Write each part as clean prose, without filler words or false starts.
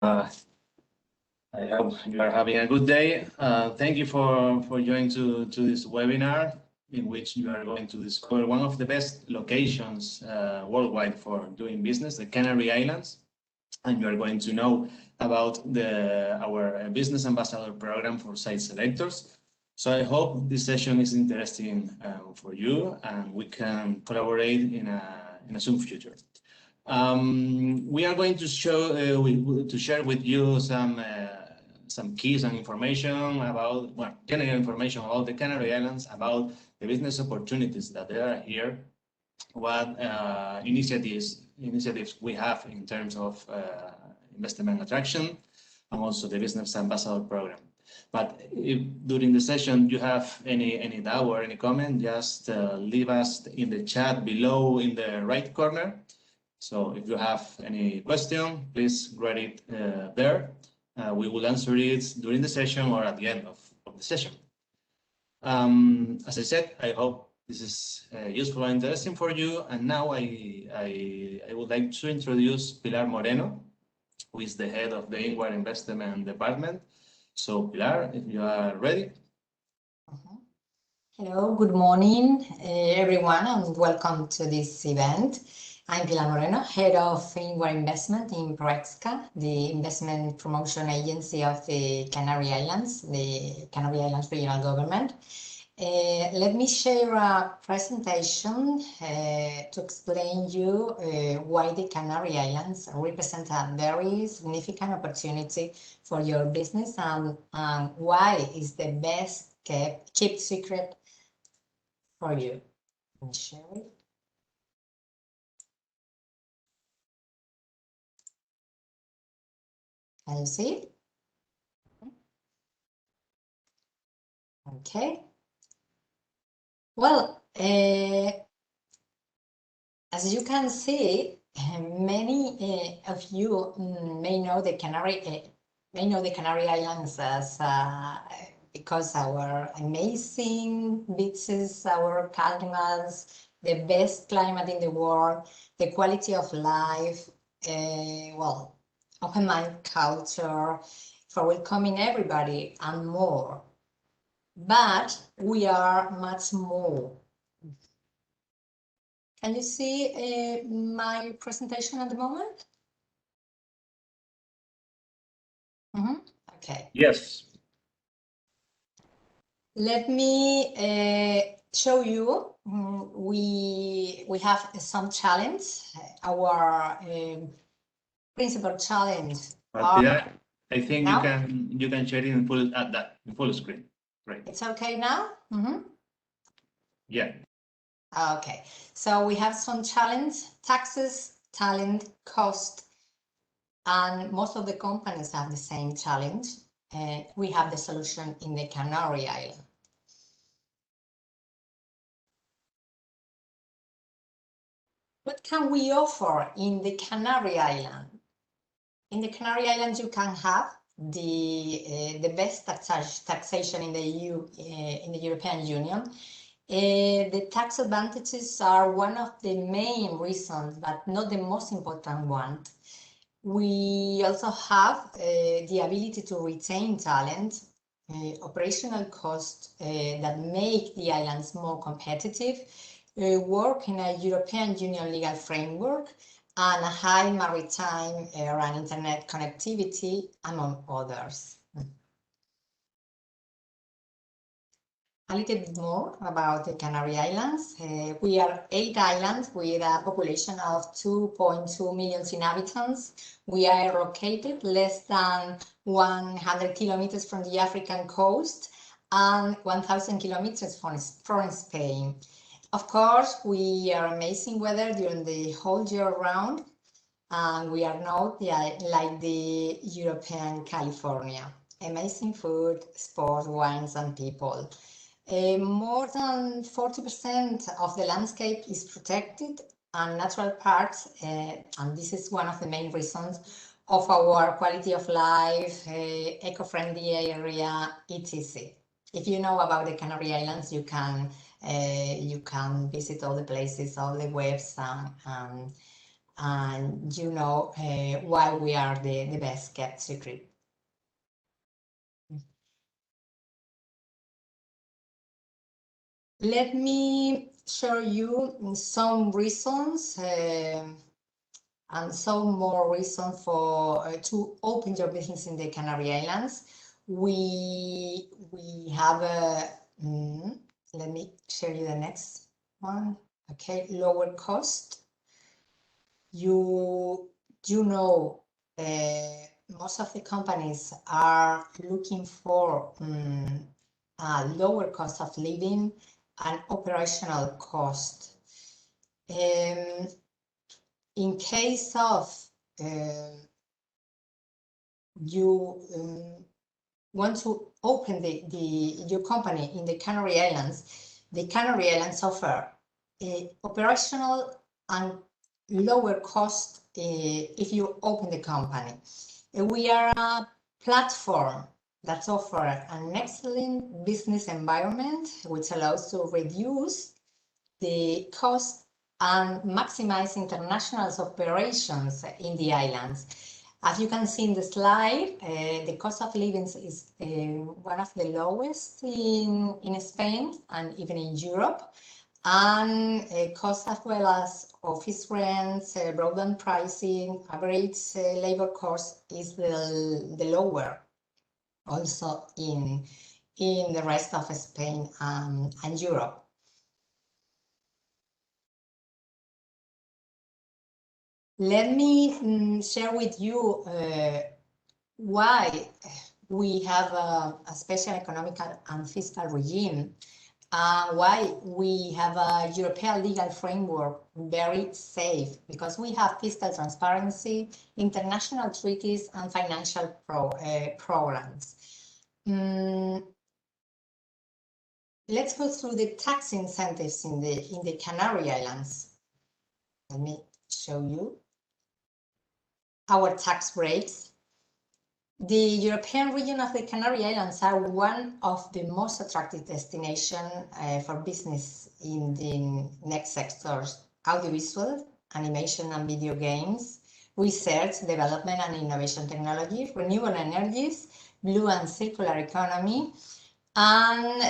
I hope you are having a good day. Thank you for joining to this webinar in which you are going to discover one of the best locations worldwide for doing business, the Canary Islands. And you are going to know about our business ambassador program for site selectors. So I hope this session is interesting for you and we can collaborate in a soon future. We are going to share with you some keys and information about, well, general information about the Canary Islands, about the business opportunities that there are here, what initiatives we have in terms of investment attraction, and also the business ambassador program. But if during the session you have any doubt or any comment, just leave us in the chat below in the right corner. So if you have any question, please write it there. We will answer it during the session or at the end of the session. As I said, I hope this is useful and interesting for you. And now I would like to introduce Pilar Moreno, who is the head of the Inward Investment Department. So Pilar, if you are ready. Hello, good morning, everyone, and welcome to this event. I'm Pilar Moreno, head of Inward Investment in PROEXCA, the investment promotion agency of the Canary Islands, the Canary Islands regional government. Let me share a presentation to explain you why the Canary Islands represent a very significant opportunity for your business and why is the best kept secret for you. Let me share it. Can you see it? Okay. Well, as you can see, many of you may know the Canary Islands as because our amazing beaches, our climates, the best climate in the world, the quality of life, well, open-mind culture for welcoming everybody and more. But we are much more. Can you see my presentation at the moment? Okay. Yes. Let me show you. We have some challenge. Our principal challenge. Yeah, I think you can share it in full screen. Right. It's okay now? Yeah. Okay. So we have some challenge: taxes, talent, cost, and most of the companies have the same challenge. We have the solution in the Canary Islands. What can we offer in the Canary Islands? In the Canary Islands, you can have the best taxation in the European Union. The tax advantages are one of the main reasons, but not the most important one. We also have the ability to retain talent, operational costs that make the islands more competitive, work in a European Union legal framework, and a high maritime air and internet connectivity, among others. A little bit more about the Canary Islands. We are 8 islands with a population of 2.2 million inhabitants. We are located less than 100 kilometers from the African coast and 1,000 kilometers from Spain. Of course, we are amazing weather during the whole year round, and we are not like the European California. Amazing food, sports, wines, and people. More than 40% of the landscape is protected and natural parks, and this is one of the main reasons of our quality of life, eco-friendly area, etc. If you know about the Canary Islands, you can visit all the places, all the webs, and you know why we are the best kept secret. Let me show you some reasons and some more reasons for to open your business in the Canary Islands. We have a let me show you the next one. Okay, lower cost. You know, most of the companies are looking for a lower cost of living and operational cost. In case of you want to open your company in the Canary Islands offer operational and lower cost if you open the company. We are a platform that offers an excellent business environment which allows to reduce the cost and maximize international operations in the islands. As you can see in the slide, the cost of living is one of the lowest in Spain and even in Europe. And costs as well as office rents, broadband pricing, average labor cost is the lower also in the rest of Spain and Europe. Let me share with you why we have a special economic and fiscal regime, why we have a European legal framework very safe, because we have fiscal transparency, international treaties, and financial programs. Let's go through the tax incentives in the Canary Islands. Let me show you our tax rates. The European region of the Canary Islands are one of the most attractive destinations for business in the next sectors: audiovisual, animation and video games, research, development and innovation technology, renewable energies, blue and circular economy, and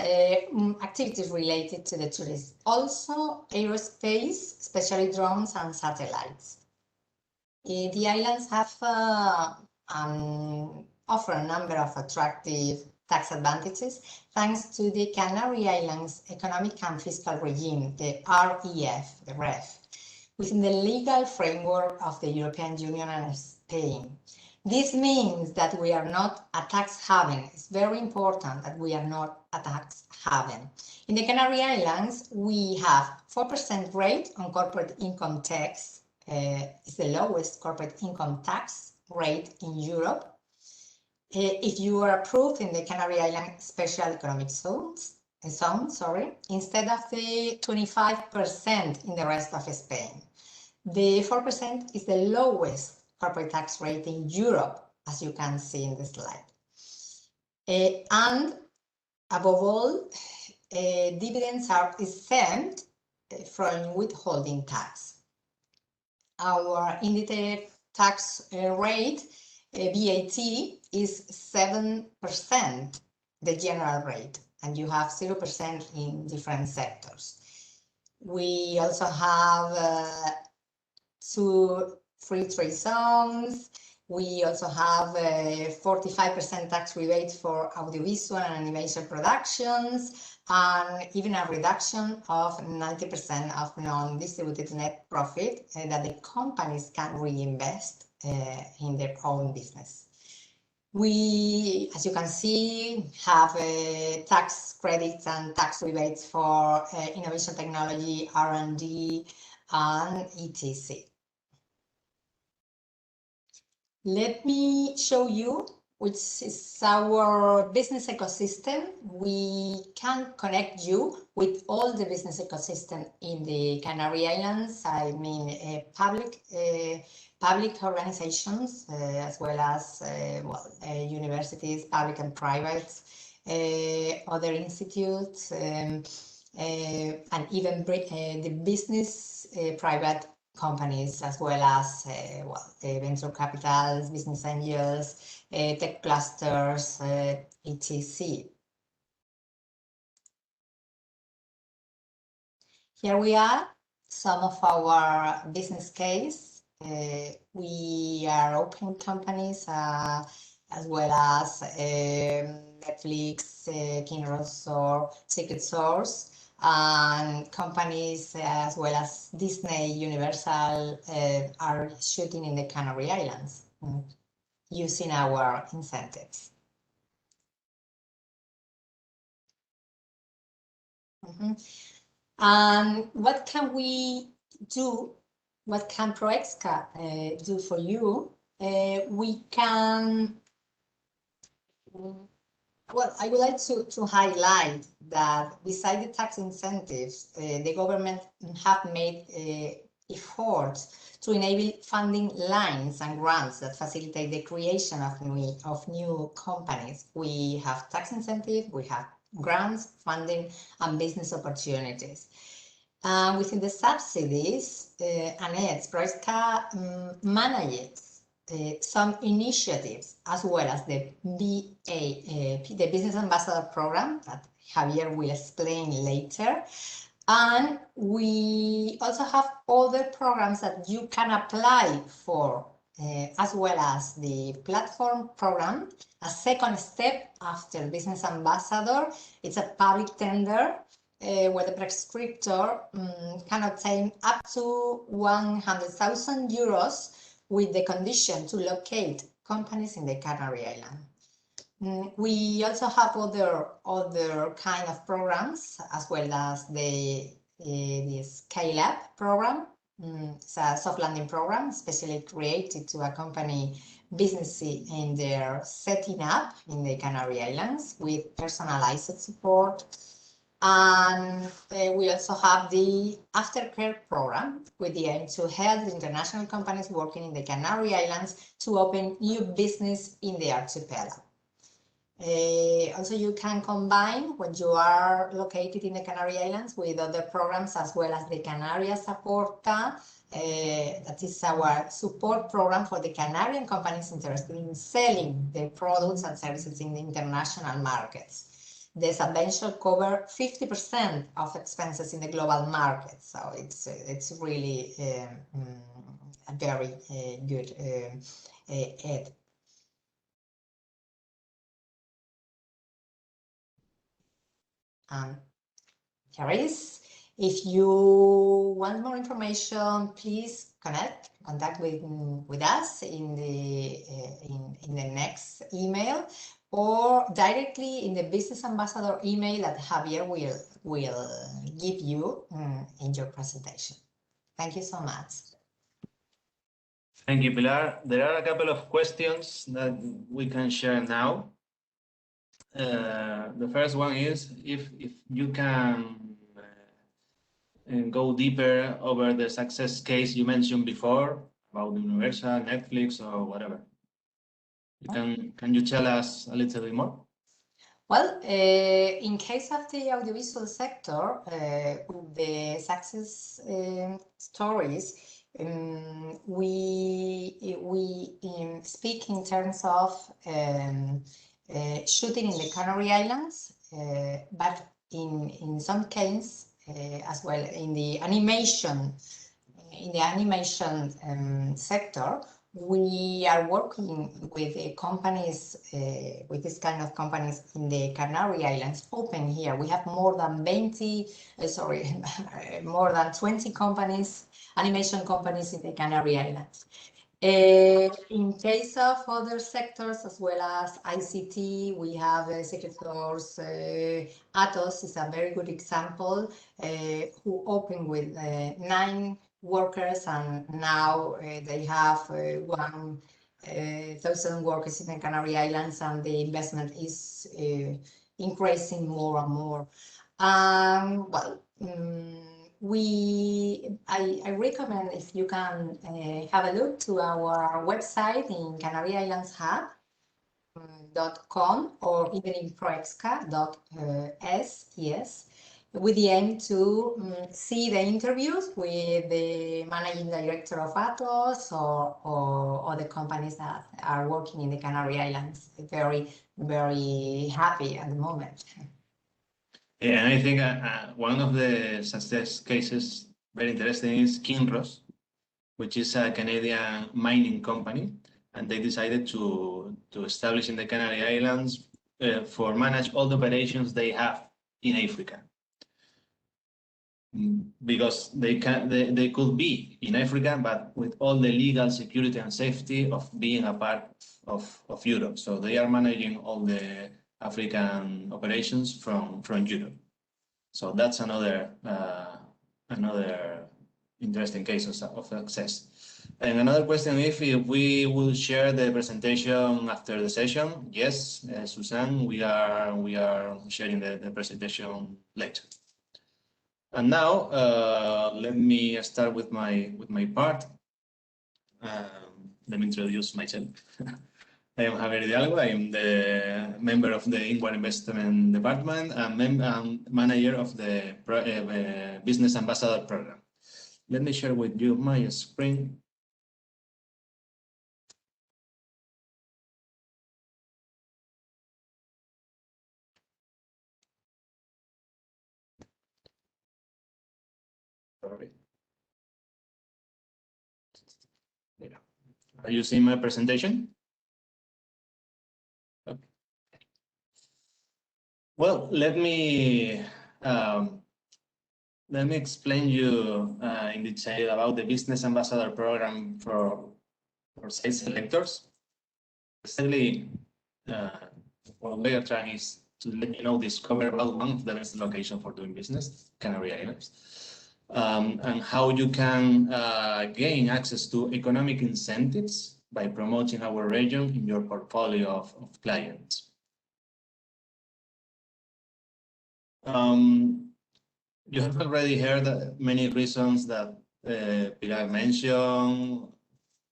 activities related to the tourism. Also aerospace, especially drones and satellites. The islands have offer a number of attractive tax advantages thanks to the Canary Islands Economic and Fiscal Regime, the REF, within the legal framework of the European Union and Spain. This means that we are not a tax haven. It's very important that we are not a tax haven. In the Canary Islands, we have 4% rate on corporate income tax. It's the lowest corporate income tax rate in Europe. If you are approved in the Canary Island Special Economic Zone, instead of the 25% in the rest of Spain. The 4% is the lowest corporate tax rate in Europe, as you can see in the slide. And above all, dividends are exempt from withholding tax. Our indirect tax rate, VAT, is 7%, the general rate, and you have 0% in different sectors. We also have 2 free trade zones. We also have a 45% tax rebate for audiovisual and animation productions, and even a reduction of 90% of non-distributed net profit that the companies can reinvest in their own business. We, as you can see, have tax credits and tax rebates for innovation technology, R&D, and etc. Let me show you which is our business ecosystem. We can connect you with all the business ecosystem in the Canary Islands. I mean, public organizations, as well as universities, public and private, other institutes, and even the business private companies as well as venture capitals, business angels, tech clusters, etc. Here we are, some of our business case. We are open companies as well as Netflix, Kinross, Secret Source, and companies as well as Disney, Universal are shooting in the Canary Islands using our incentives. And what can we do? What can ProExca do for you? We can, well, I would like to highlight that besides the tax incentives, the government have made efforts to enable funding lines and grants that facilitate the creation of new companies. We have tax incentives, we have grants, funding, and business opportunities. Within the subsidies, ProExca manages some initiatives as well as the BAP, the Business Ambassador Program that Javier will explain later. And we also have other programs that you can apply for, as well as the platform program. A second step after Business Ambassador, it's a public tender where the prescriptor can obtain up to 100,000 euros with the condition to locate companies in the Canary Islands. We also have other kind of programs as well as the Scale-Up program. It's a soft landing program especially created to accompany businesses in their setting up in the Canary Islands with personalized support. And we also have the aftercare program with the aim to help the international companies working in the Canary Islands to open new business in the archipelago. Also, you can combine when you are located in the Canary Islands with other programs as well as the Canarias Aporta. That is our support program for the Canarian companies interested in selling their products and services in the international markets. The subvention covers 50% of expenses in the global market, so it's really a very good aid. Here is. If you want more information, please contact with us in the next email, or directly in the Business Ambassador email that Javier will give you in your presentation. Thank you so much. Thank you, Pilar. There are a couple of questions that we can share now. The first one is if you can go deeper over the success case you mentioned before about Universal, Netflix, or whatever. Can you tell us a little bit more? Well, in case of the audiovisual sector, the success stories, we speak in terms of shooting in the Canary Islands, but in some cases as well in the animation sector, we are working with companies, with this kind of companies in the Canary Islands open here. We have more than 20 companies, animation companies in the Canary Islands. In case of other sectors as well as ICT, we have Secret Source. Atos is a very good example, who opened with 9 workers, and now they have 1,000 workers in the Canary Islands, and the investment is increasing more and more. Well, I recommend if you can have a look to our website in CanaryIslandsHub.com or even in proexca.es. Yes. with the aim to see the interviews with the managing director of Atos or the companies that are working in the Canary Islands. Very, very happy at the moment. Yeah, and I think one of the success cases very interesting is Kinross, which is a Canadian mining company, and they decided to establish in the Canary Islands for manage all the operations they have in Africa, because they could be in Africa, but with all the legal security and safety of being a part of Europe. So they are managing all the African operations from Europe. So that's another interesting case of success. And another question, if we will share the presentation after the session. Yes, Suzanne, we are sharing the presentation later. And now let me start with my part. Let me introduce myself. I am Javier Hidalgo. I am the member of the Inward Investment Department and manager of the Business Ambassador Program. Let me share with you my screen. Sorry. Are you seeing my presentation? Okay. Well, let me explain you in detail about the Business Ambassador Program for site selectors. Basically, what we are trying is to let you know, discover about one of the best locations for doing business, Canary Islands, and how you can gain access to economic incentives by promoting our region in your portfolio of clients. You have already heard many reasons that Pilar mentioned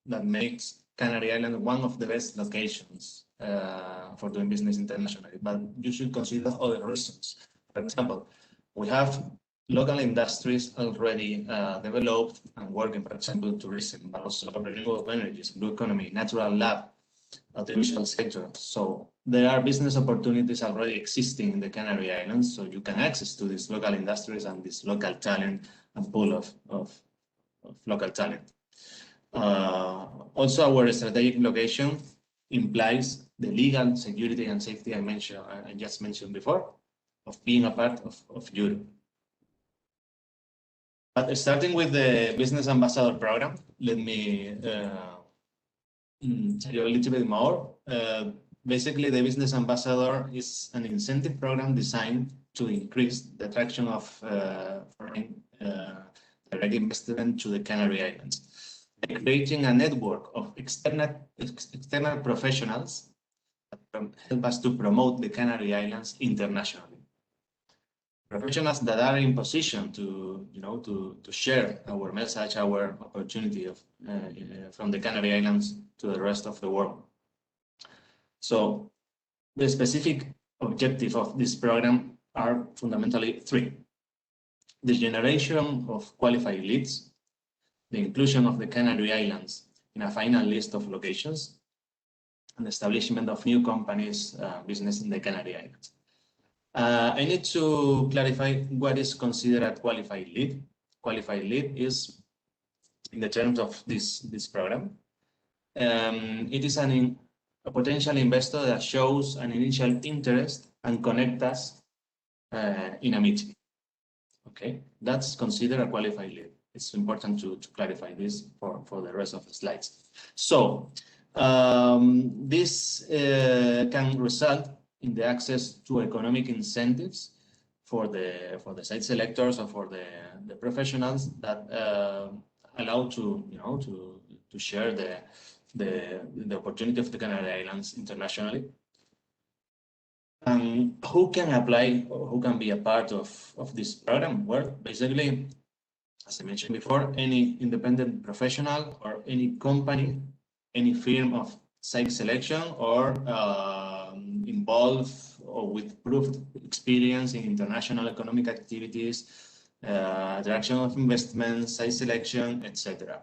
that makes Canary Islands one of the best locations for doing business internationally, but you should consider other reasons. For example, we have local industries already developed and working, for example, tourism, but also renewable energies, blue economy, natural lab, artificial sector. So there are business opportunities already existing in the Canary Islands, so you can access to these local industries and this local talent and pool of local talent. Also, our strategic location implies the legal security and safety I just mentioned before, of being a part of Europe. But starting with the Business Ambassador Program, let me tell you a little bit more. Basically, the Business Ambassador is an incentive program designed to increase the attraction of foreign direct investment to the Canary Islands, by creating a network of external professionals that help us to promote the Canary Islands internationally. Professionals that are in position to share our message, our opportunity from the Canary Islands to the rest of the world. So the specific objective of this program are fundamentally three: the generation of qualified leads, the inclusion of the Canary Islands in a final list of locations, and the establishment of new companies' business in the Canary Islands. I need to clarify what is considered a qualified lead. Qualified lead is, in the terms of this program, it is a potential investor that shows an initial interest and connect us in a meeting. Okay, that's considered a qualified lead. It's important to clarify this for the rest of the slides. So this can result in the access to economic incentives for the site selectors or for the professionals that allow to share the opportunity of the Canary Islands internationally. And who can apply or who can be a part of this program? Well, basically, as I mentioned before, any independent professional or any company, any firm of site selection or involved or with proved experience in international economic activities, attraction of investments, site selection, etc.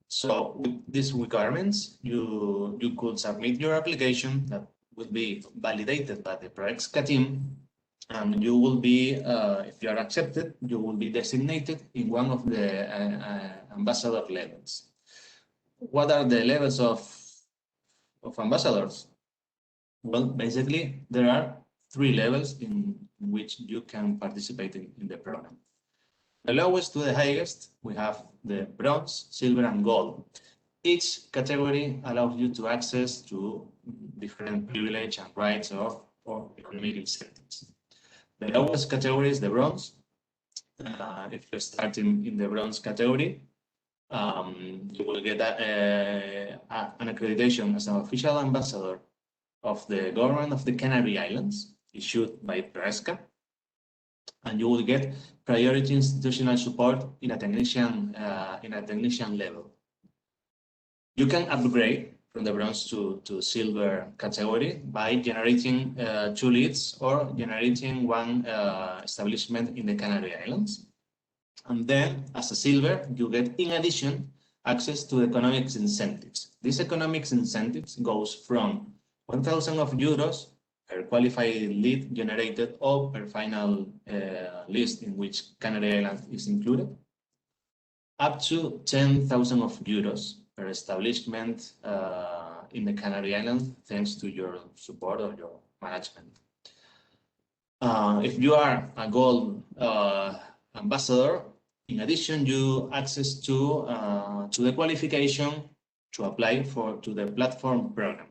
So with these requirements, you could submit your application that will be validated by the ProExca team, and you will be, if you are accepted, you will be designated in one of the ambassador levels. What are the levels of ambassadors? Well, basically, there are 3 levels in which you can participate in the program. The lowest to the highest, we have the bronze, silver, and gold. Each category allows you to access to different privilege and rights or economic incentives. The lowest category is the bronze. If you start in the bronze category, you will get an accreditation as an official ambassador of the government of the Canary Islands, issued by ProExca, and you will get priority institutional support in a technician level. You can upgrade from the bronze to silver category by generating 2 leads or generating 1 establishment in the Canary Islands. And then, as a silver, you get, in addition, access to economic incentives. These economic incentives goes from 1,000 euros per qualified lead generated or per final list in which Canary Islands is included, up to 10,000 euros per establishment in the Canary Islands, thanks to your support or your management. If you are a gold ambassador, in addition, you access to the qualification to apply to the platform program.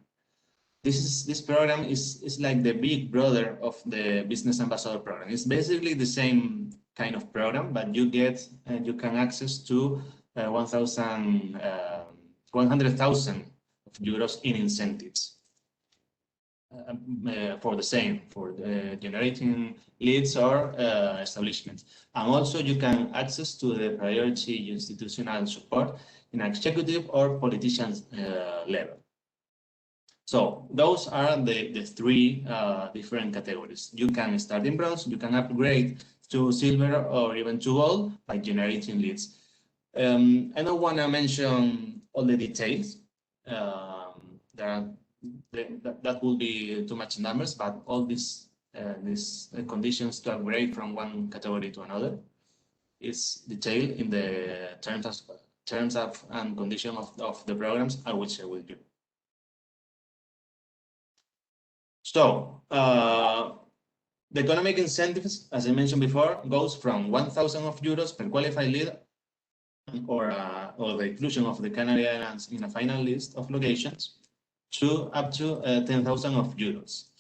This program is like the big brother of the business ambassador program. It's basically the same kind of program, but you can access to 100,000 euros in incentives for generating leads or establishments. And also you can access to the priority institutional support in executive or politicians level. So those are the 3 different categories. You can start in bronze, you can upgrade to silver or even to gold by generating leads. I don't want to mention all the details. That will be too much numbers, but all these conditions to upgrade from one category to another is detailed in the terms of and conditions of the programs, I will share with you. So the economic incentives, as I mentioned before, goes from 1,000 euros per qualified lead or the inclusion of the Canary Islands in a final list of locations to up to 10,000 euros.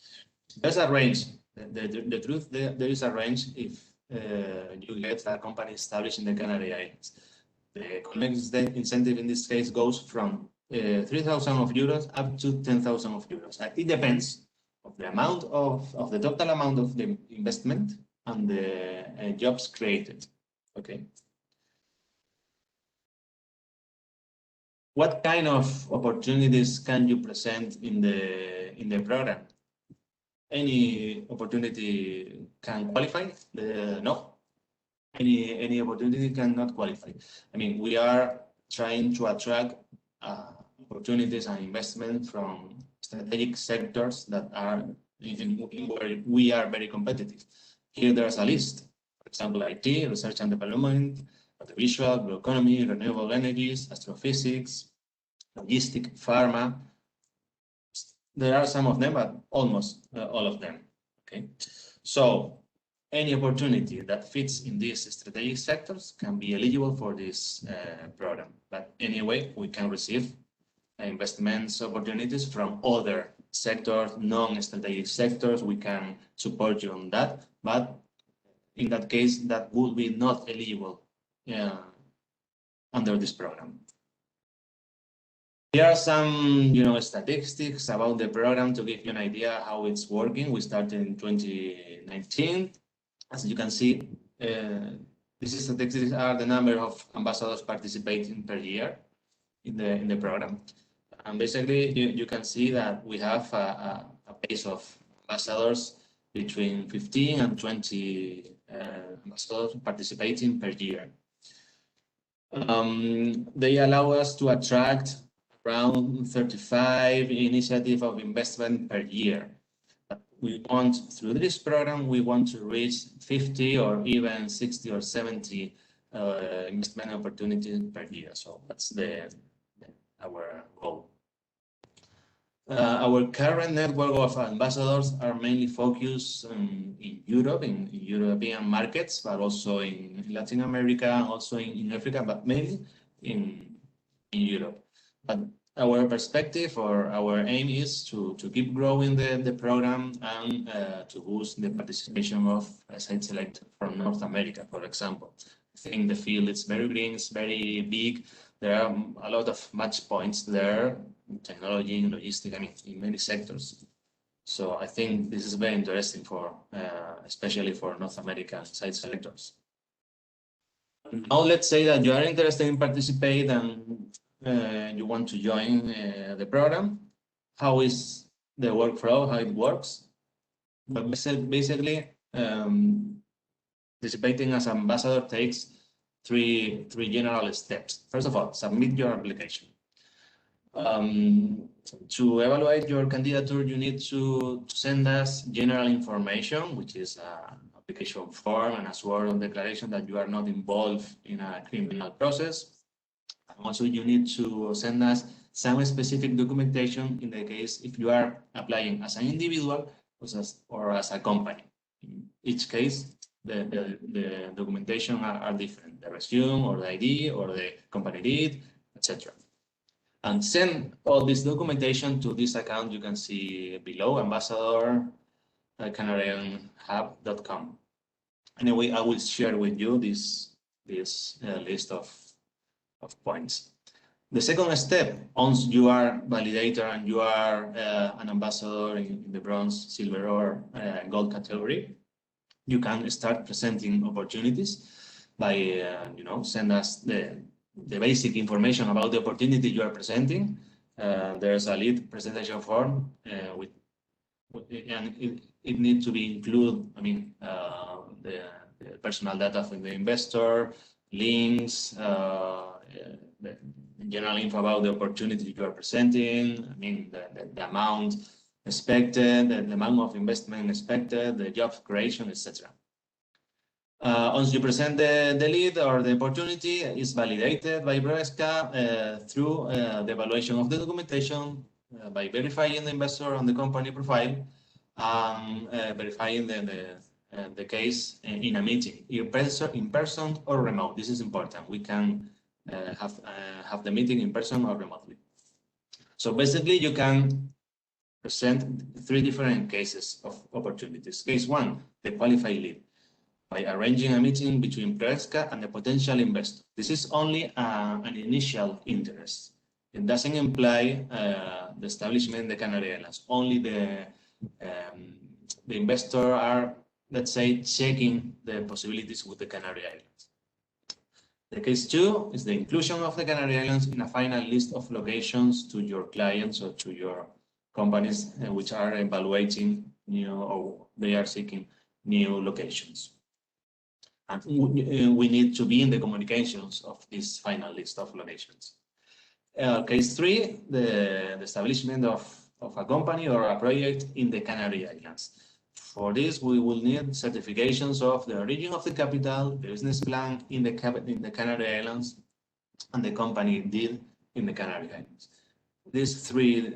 There's a range. The truth, there is a range if you get a company established in the Canary Islands. The economic incentive in this case goes from 3,000 euros up to 10,000 euros. It depends of the amount of the total amount of the investment and the jobs created. Okay. What kind of opportunities can you present in the program? Any opportunity can qualify? No. Any opportunity cannot qualify. I mean, we are trying to attract opportunities and investment from strategic sectors that are where we are very competitive. Here there's a list. For example, IT, research and development, audiovisual, blue economy, renewable energies, astrophysics, logistics, pharma. There are some of them, but almost all of them. Okay, so any opportunity that fits in these strategic sectors can be eligible for this program. But anyway, we can receive investments opportunities from other sectors, non-strategic sectors. We can support you on that, but in that case, that would be not eligible under this program. Here are some, statistics about the program to give you an idea how it's working. We started in 2019. As you can see, these statistics are the number of ambassadors participating per year in the program. And basically, you can see that we have a base of ambassadors, between 15 and 20 ambassadors participating per year. They allow us to attract around 35 initiatives of investment per year. But we want, through this program, we want to reach 50 or even 60 or 70 investment opportunities per year. So that's our goal. Our current network of ambassadors are mainly focused in Europe, in European markets, but also in Latin America, also in Africa, but mainly in Europe. But our perspective or our aim is to keep growing the program and to boost the participation of site selectors from North America, for example. I think the field is very green, it's very big. There are a lot of match points there, in technology, in logistics, I mean, in many sectors. So I think this is very interesting for, especially for North American site selectors. Now let's say that you are interested in participate and you want to join the program. How is the workflow, how it works? But basically, participating as ambassador takes three general steps. First of all, submit your application. To evaluate your candidature, you need to send us general information, which is an application form and a sworn declaration that you are not involved in a criminal process. And also, you need to send us some specific documentation in the case if you are applying as an individual or as a company. In each case, the documentation are different, the resume or the ID or the company deed, etc. And send all this documentation to this account you can see below, ambassador@canaryanhub.com. Anyway, I will share with you this list of points. The second step, once you are validator and you are an ambassador in the bronze, silver, or gold category, you can start presenting opportunities by, send us the basic information about the opportunity you are presenting. There's a lead presentation form and it needs to be include, the personal data from the investor, links, the general info about the opportunity you are presenting. The amount expected, the amount of investment expected, the job creation, etc. Once you present the lead or the opportunity, is validated by Bresca through the evaluation of the documentation, by verifying the investor on the company profile, and verifying the case in a meeting, in person or remote. This is important. We can have the meeting in person or remotely. So basically, you can present three different cases of opportunities. Case one, the qualified lead, by arranging a meeting between Bresca and the potential investor. This is only an initial interest. It doesn't imply the establishment in the Canary Islands. Only the investor are, let's say, checking the possibilities with the Canary Islands. The case two is the inclusion of the Canary Islands in a final list of locations to your clients or to your companies which are evaluating new or they are seeking new locations. And we need to be in the communications of this final list of locations. Case three, the establishment of a company or a project in the Canary Islands. For this, we will need certifications of the origin of the capital, the business plan in the Canary Islands, and the company deed in the Canary Islands. These three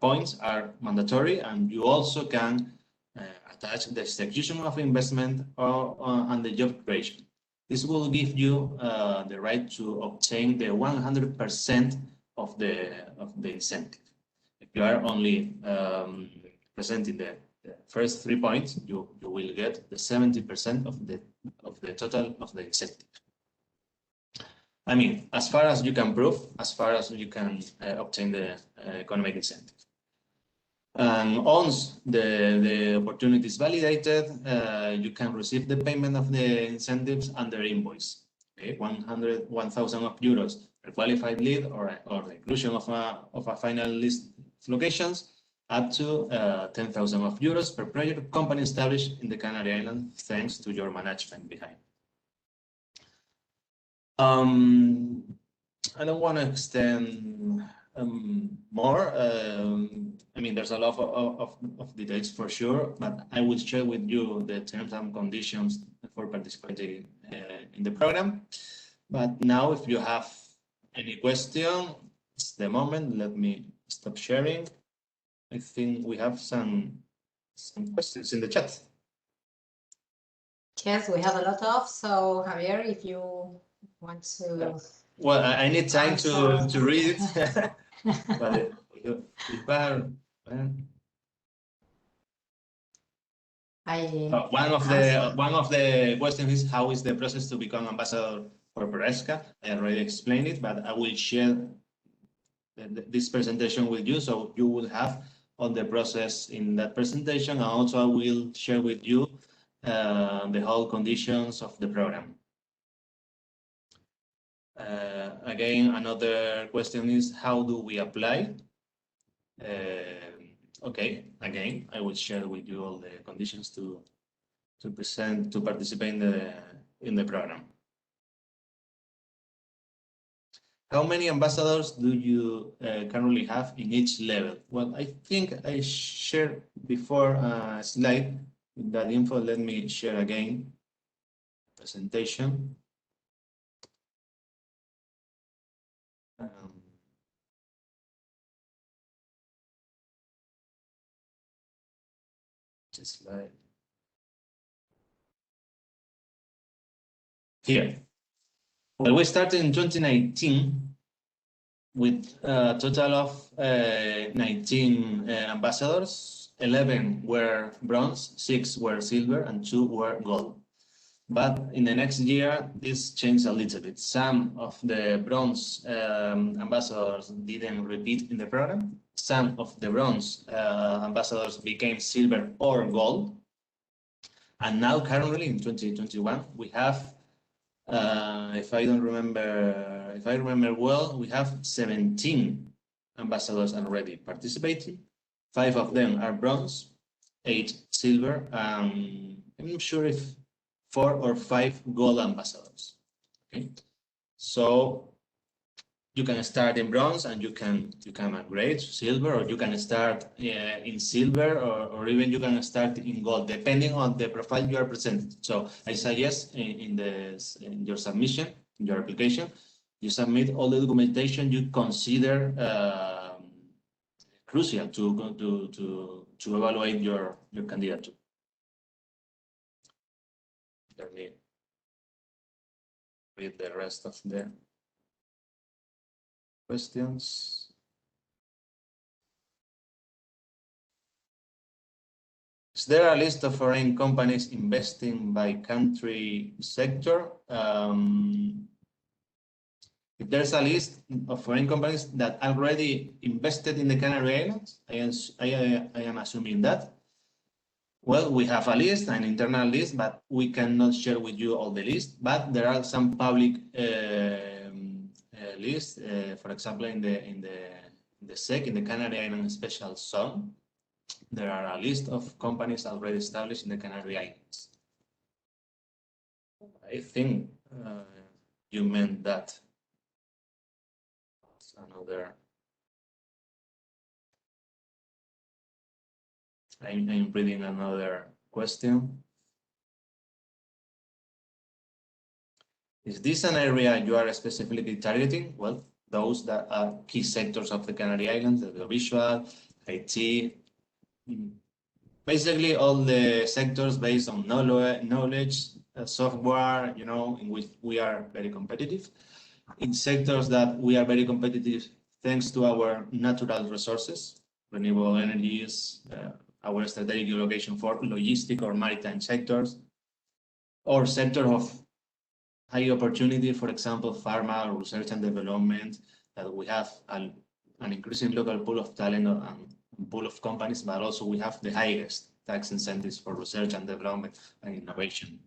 points are mandatory, and you also can attach the execution of investment and the job creation. This will give you the right to obtain the 100% of the incentive. If you are only presenting the first 3 points, you will get the 70% of the total of the incentive. As far as you can prove, as far as you can obtain the economic incentive. And once the opportunity is validated, you can receive the payment of the incentives under invoice. Okay, 1,000 euros per qualified lead or the inclusion of a final list of locations, up to 10,000 euros per project company established in the Canary Islands, thanks to your management behind. I don't want to extend more. I mean, there's a lot of details for sure, but I will share with you the terms and conditions for participating in the program. But now, if you have any question, it's the moment. Let me stop sharing. I think we have some questions in the chat. Yes, we have a lot of. So, Javier, if you want to. Well, I need time to read it. But one of the questions is, how is the process to become ambassador for Peresca? I already explained it, but I will share this presentation with you, so you will have all the process in that presentation, and also I will share with you the whole conditions of the program. Again, another question is, how do we apply? Okay, again, I will share with you all the conditions to participate in the program. How many ambassadors do you currently have in each level? Well, I think I shared before a slide with that info. Let me share again presentation. Slide. Here. Well, we started in 2019 with a total of 19 ambassadors. 11 were bronze, 6 were silver, and 2 were gold. But in the next year, this changed a little bit. Some of the bronze ambassadors didn't repeat in the program. Some of the bronze ambassadors became silver or gold. And now, currently in 2021, we have, if I remember well, we have 17 ambassadors already participating. 5 of them are bronze, 8 silver, I'm not sure if 4 or 5 gold ambassadors. Okay, so you can start in bronze and you can upgrade to silver, or you can start in silver, or even you can start in gold, depending on the profile you are presenting. So I suggest in your submission, in your application, you submit all the documentation you consider crucial to evaluate your candidature. Let me read the rest of the questions. Is there a list of foreign companies investing by country sector? If there's a list of foreign companies that already invested in the Canary Islands, I am assuming that. Well, we have a list, an internal list, but we cannot share with you all the list. But there are some public lists, for example, in the SEC, in the Canary Islands Special Zone, there are a list of companies already established in the Canary Islands. I think you meant that. That's another. I'm reading another question. Is this an area you are specifically targeting? Well, those that are key sectors of the Canary Islands, the visual, IT, basically all the sectors based on knowledge, software, you know, in which we are very competitive. In sectors that we are very competitive thanks to our natural resources, renewable energies, our strategic location for logistic or maritime sectors, or sector of high opportunity, for example, pharma or research and development, that we have an increasing local pool of talent and pool of companies, but also we have the highest tax incentives for research and development and innovation.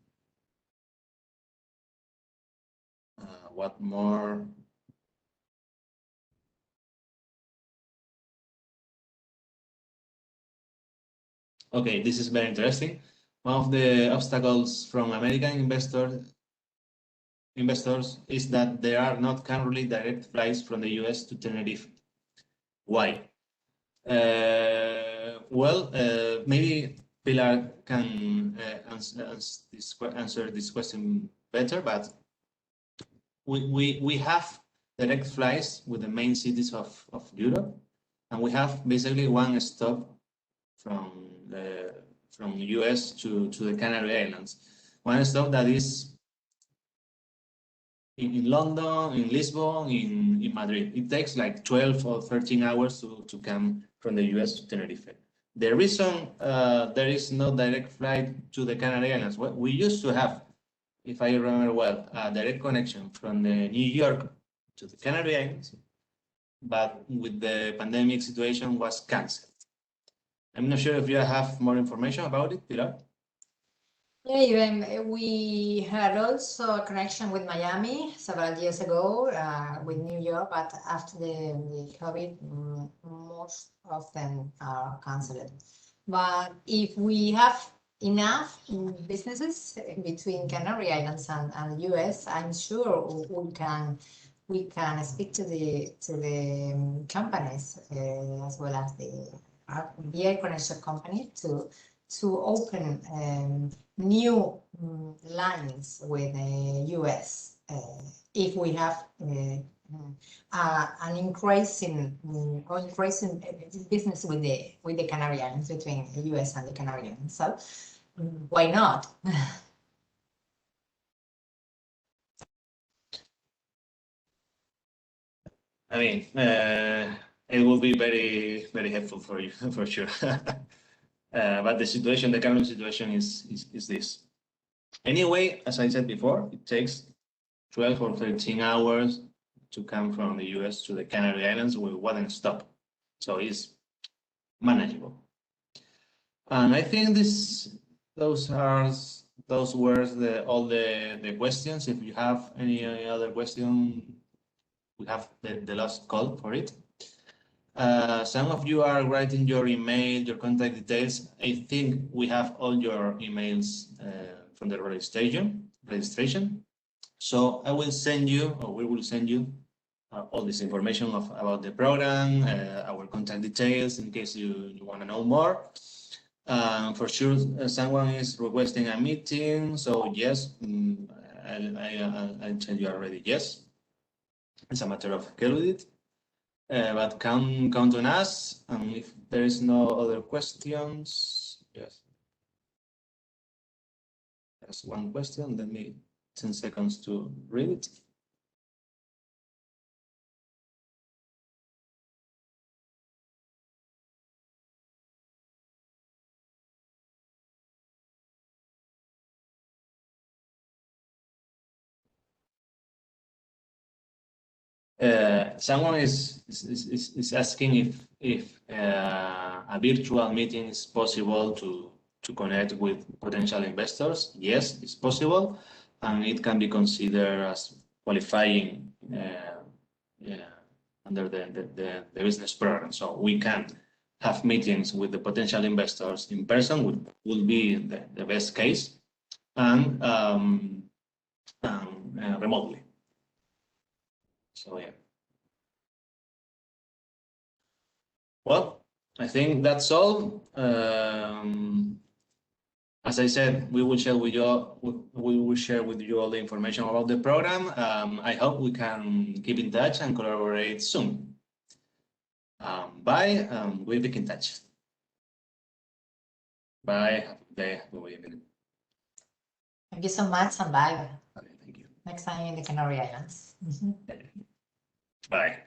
What more? Okay, this is very interesting. One of the obstacles from American investors is that there are not currently direct flights from the US to Tenerife. Why? Maybe Pilar can answer this question better, but we have direct flights with the main cities of Europe, and we have basically one stop from the US to the Canary Islands. One stop that is in London, in Lisbon, in Madrid. It takes like 12 or 13 hours to come from the US to Tenerife. The reason there is no direct flight to the Canary Islands, well, we used to have, if I remember well, a direct connection from the New York to the Canary Islands, but with the pandemic situation was cancelled. I'm not sure if you have more information about it, Pilar. Yeah, even we had also a connection with Miami several years ago, with New York, but after the COVID, most of them are cancelled. But if we have enough businesses between Canary Islands and US, I'm sure we can speak to the companies as well as the air connection company to open new lines with the US if we have an increasing business with the Canary Islands, between the US and the Canary Islands. So why not? I mean, it will be very, very helpful for you, for sure. But the current situation is this. Anyway, as I said before, it takes 12 or 13 hours to come from the US to the Canary Islands with one stop. So it's manageable. And I think those were all the questions. If you have any other question, we have the last call for it. Some of you are writing your email, your contact details. I think we have all your emails from the registration. So I will send you, or we will send you, all this information about the program, our contact details, in case you want to know more. For sure, someone is requesting a meeting. So yes, I'll tell you already. Yes, it's a matter of schedule it. But count on us, and if there is no other questions, yes. There's one question, let me 10 seconds to read it. Someone is asking if a virtual meeting is possible to connect with potential investors. Yes, it's possible, and it can be considered as qualifying under the business program. So we can have meetings with the potential investors in person, would be the best case, and remotely. So yeah. Well, I think that's all. As I said, we will share with you all the information about the program. I hope we can keep in touch and collaborate soon. Bye. We'll be in touch. Bye. Have a good day. Have a good evening. Thank you so much, and bye. Okay, thank you. Next time in the Canary Islands. Bye.